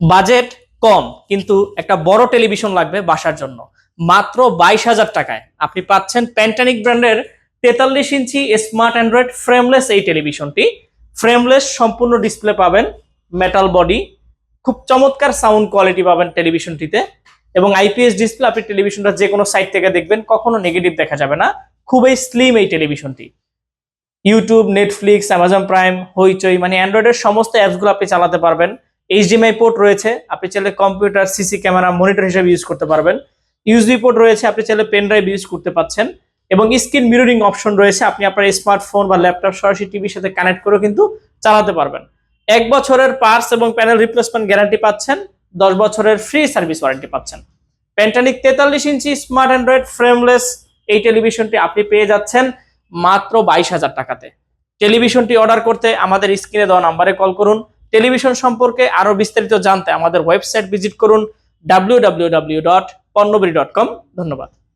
Budget কম কিন্তু একটা বড় টেলিভিশন লাগবে বাসার জন্য, মাত্র 22,000 টাকায় আপনি পাচ্ছেন প্যান্টানিক ব্র্যান্ডের 43 ইঞ্চি স্মার্ট অ্যান্ড্রয়েড ফ্রেমলেস এই টেলিভিশনটি। ফ্রেমলেস সম্পূর্ণ ডিসপ্লে পাবেন, মেটাল বডি, খুব চমৎকার সাউন্ড কোয়ালিটি পাবেন টেলিভিশনটিতে, এবং আইপিএস ডিসপ্লে। আপনি টেলিভিশনটা যে কোনো সাইড থেকে দেখবেন, কখনো নেগেটিভ দেখা যাবে না। খুবই স্লিম এই টেলিভিশনটি। ইউটিউব, নেটফ্লিক্স, অ্যামাজন প্রাইম, হইচই, মানে অ্যান্ড্রয়েডের সমস্ত অ্যাপসগুলো আপনি চালাতে পারবেন। এইচডিএমআই পোর্ট রয়েছে, আপনি চাইলে কম্পিউটার, সিসি ক্যামেরা, মনিটর হিসেবে ইউজ করতে পারবেন। ইউএসবি পোর্ট রয়েছে, আপনি চাইলে পেন ড্রাইভ ইউজ করতে পাচ্ছেন, এবং স্ক্রিন মিররিং অপশন রয়েছে, আপনি আপনার স্মার্টফোন বা ল্যাপটপ সরাসরি টিভির সাথে কানেক্ট করে কিন্তু চালাতে পারবেন। 1 বছরের পার্টস এবং প্যানেল রিপ্লেসমেন্ট গ্যারান্টি পাচ্ছেন, 10 বছরের ফ্রি সার্ভিস ওয়ারেন্টি পাচ্ছেন। প্যান্টানিক 43 ইঞ্চি স্মার্ট অ্যান্ড্রয়েড ফ্রেমলেস এই টেলিভিশনটি আপনি পেয়ে যাচ্ছেন মাত্র 22,000 টাকাতে। টেলিভিশনটি অর্ডার করতে আমাদের স্ক্রিনে দেওয়া নাম্বারে কল করুন। টেলিভিশন সম্পর্কে আরো বিস্তারিত জানতে আমাদের ওয়েবসাইট ভিজিট করুন www.ponnobiri.com। ধন্যবাদ।